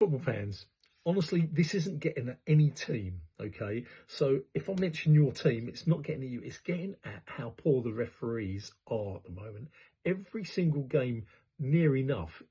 Football fans, honestly, this isn't getting at any team, okay? So if I mention your team, it's not getting at you, it's getting at how poor the referees are at the moment. Every single game, near enough,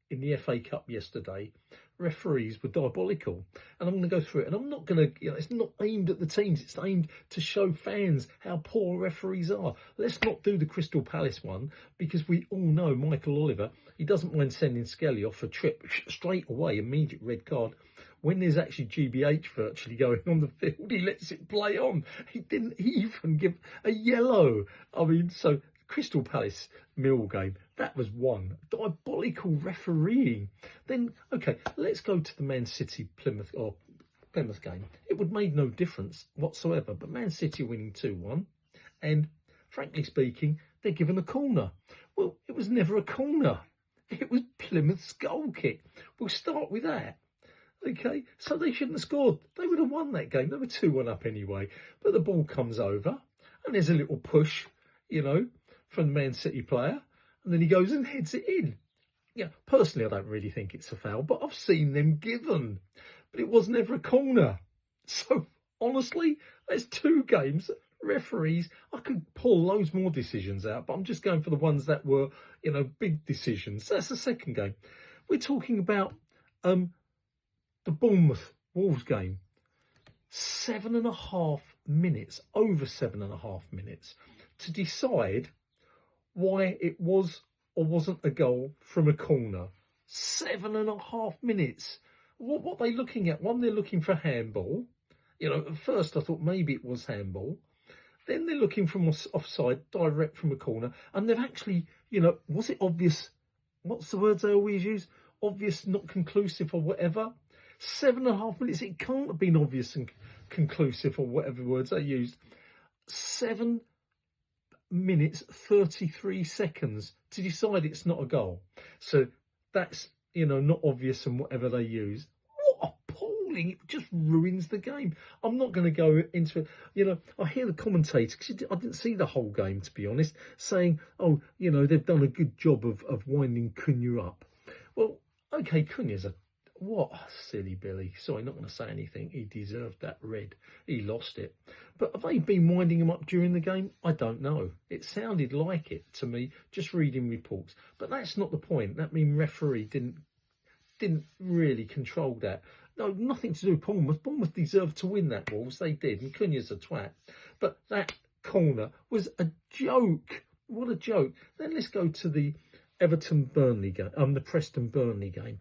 in the FA Cup yesterday, referees were diabolical. And I'm going to go through it. And I'm not going to, it's not aimed at the teams. It's aimed to show fans how poor referees are. Let's not do the Crystal Palace one, because we all know Michael Oliver, he doesn't mind sending Skelly off for a trip straight away, immediate red card. When there's actually GBH virtually going on the field, he lets it play on. He didn't even give a yellow. I mean, so Crystal Palace Mill game, that was one. Diabolical refereeing. Then, okay, let's go to the Man City Plymouth game. It would made no difference whatsoever, but Man City winning 2-1. And frankly speaking, they're given a corner. Well, it was never a corner. It was Plymouth's goal kick. We'll start with that. Okay, so they shouldn't have scored. They would have won that game. They were 2-1 up anyway. But the ball comes over and there's a little push, from the Man City player. And then he goes and heads it in. Yeah, personally, I don't really think it's a foul, but I've seen them given. But it was never a corner. So, honestly, there's two games. Referees, I could pull loads more decisions out, but I'm just going for the ones that were, big decisions. That's the second game. We're talking about the Bournemouth Wolves game. 7.5 minutes, over 7.5 minutes, to decide why it was or wasn't a goal from a corner. 7.5 minutes. What are they looking at? One, they're looking for handball. At first I thought maybe it was handball. Then they're looking from offside, direct from a corner. And they've actually, was it obvious? What's the words they always use? Obvious, not conclusive or whatever. 7.5 minutes. It can't have been obvious and conclusive or whatever words they used. 7 minutes, 33 seconds to decide it's not a goal. So that's, not obvious and whatever they use. What appalling. It just ruins the game. I'm not going to go into it. I hear the commentators, because I didn't see the whole game, to be honest, saying, they've done a good job of winding Cunha up. Well, okay, Cunha's what a silly Billy. Sorry, not going to say anything. He deserved that red. He lost it. But have they been winding him up during the game? I don't know. It sounded like it to me, just reading reports. But that's not the point. That means referee didn't really control that. No, nothing to do with Bournemouth. Bournemouth deserved to win that, Wolves. They did. And Cunha's a twat. But that corner was a joke. What a joke. Then let's go to the Everton-Burnley game, the Preston-Burnley game.